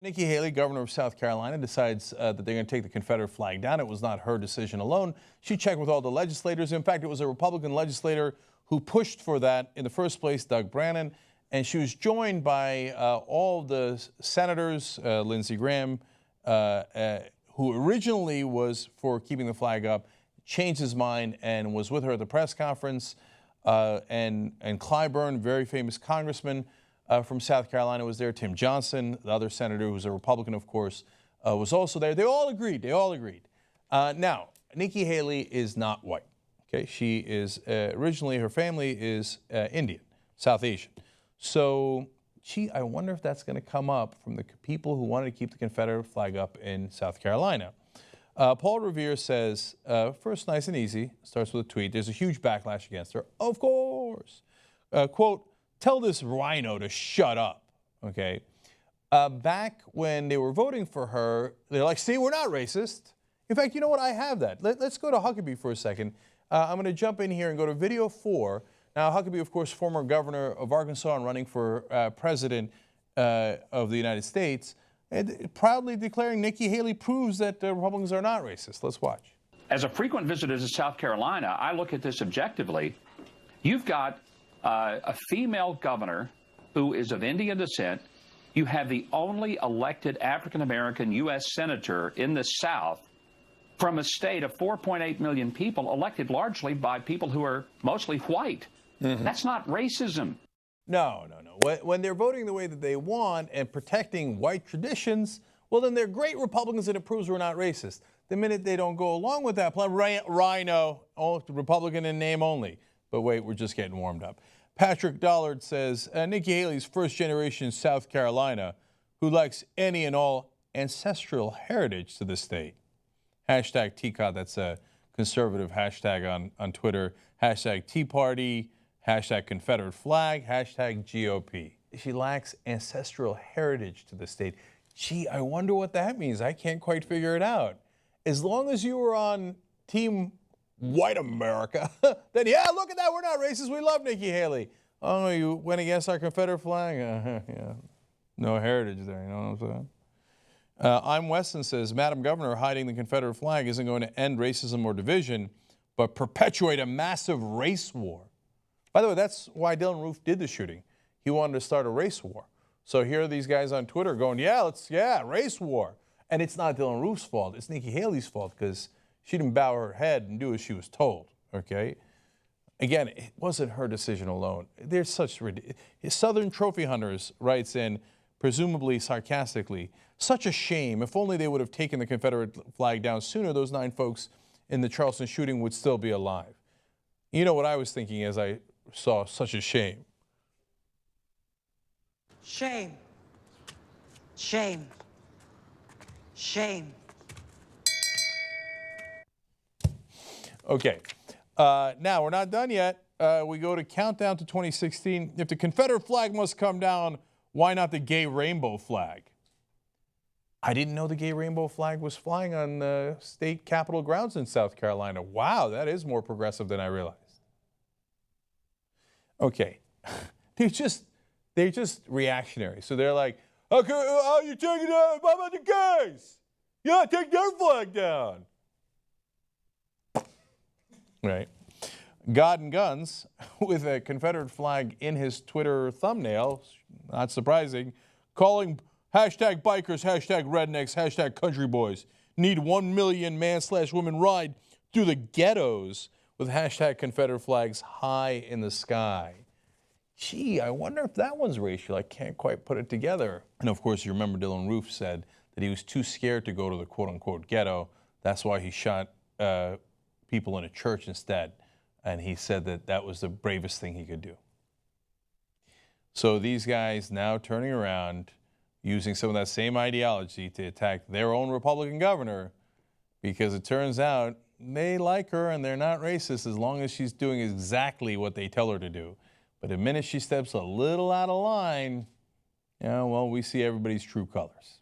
Nikki Haley, governor of South Carolina, decides that they're going to take the Confederate flag down. It was not her decision alone. She checked with all the legislators. In fact, it was a Republican legislator who pushed for that in the first place, Doug Brannon. And she was joined by all the senators, Lindsey Graham, who originally was for keeping the flag up, changed his mind and was with her at the press conference. And Clyburn, very famous congressman from South Carolina, was there. Tim Johnson, the other senator, who's a Republican, of course, was also there. They all agreed. They all agreed. Now, Nikki Haley is not white. Okay, she is originally, her family is Indian, South Asian. So, I wonder if that's going to come up from the people who wanted to keep the Confederate flag up in South Carolina. Paul Revere says, first, nice and easy, starts with a tweet. There's a huge backlash against her. Of course. Quote, tell this rhino to shut up. Okay. Back when they were voting for her, they're like, see, we're not racist. In fact, you know what? I have that. Let's go to Huckabee for a second. I'm going to jump in here and go to video 4. Now, Huckabee, of course, former governor of Arkansas and running for president of the United States, and proudly declaring Nikki Haley proves that Republicans are not racist. Let's watch. As a frequent visitor to South Carolina, I look at this objectively. You've got a female governor who is of Indian descent. You have the only elected African-American U.S. senator in the South from a state of 4.8 million people, elected largely by people who are mostly white. Mm-hmm. That's not racism. No. When they're voting the way that they want and protecting white traditions, well, then they're great Republicans, and it proves we're not racist. The minute they don't go along with that plan, rhino, Republican in name only. But wait, we're just getting warmed up. Patrick Dollard says, Nikki Haley's first-generation South Carolina, who likes any and all ancestral heritage to the state. Hashtag TCOT, that's a conservative hashtag on Twitter. Hashtag Tea Party, hashtag Confederate flag, hashtag GOP. She lacks ancestral heritage to the state. Gee, I wonder what that means. I can't quite figure it out. As long as you were on Team White America, then yeah, look at that, we're not racist, we love Nikki Haley. Oh, you went against our Confederate flag? Yeah, no heritage there, you know what I'm saying? I'm Weston says, Madam Governor, hiding the Confederate flag isn't going to end racism or division, but perpetuate a massive race war. By the way, that's why Dylann Roof did the shooting. He wanted to start a race war. So here are these guys on Twitter going, yeah, race war. And it's not Dylann Roof's fault, it's Nikki Haley's fault, because she didn't bow her head and do as she was told, okay? Again, it wasn't her decision alone. There's such Southern Trophy Hunters writes in, presumably sarcastically, such a shame. If only they would have taken the Confederate flag down sooner, those 9 folks in the Charleston shooting would still be alive. You know what I was thinking as I saw such a shame? Shame. Shame. Shame. Okay, now we're not done yet. We go to countdown to 2016. If the Confederate flag must come down, why not the gay rainbow flag? I didn't know the gay rainbow flag was flying on the state capitol grounds in South Carolina. Wow, that is more progressive than I realized. Okay, they're just reactionary. So they're like, okay, oh, you're taking it, what about the gays? Yeah, take their flag down. Right. God and Guns, with a Confederate flag in his Twitter thumbnail, not surprising, calling hashtag bikers, hashtag rednecks, hashtag country boys, need 1 million man/woman ride through the ghettos with hashtag Confederate flags high in the sky. Gee, I wonder if that one's racial. I can't quite put it together. And of course, you remember Dylann Roof said that he was too scared to go to the quote-unquote ghetto. That's why he shot people in a church instead. And he said that that was the bravest thing he could do. So these guys now turning around, using some of that same ideology to attack their own Republican governor, because it turns out they like her and they're not racist as long as she's doing exactly what they tell her to do. But the minute she steps a little out of line, yeah, well, we see everybody's true colors.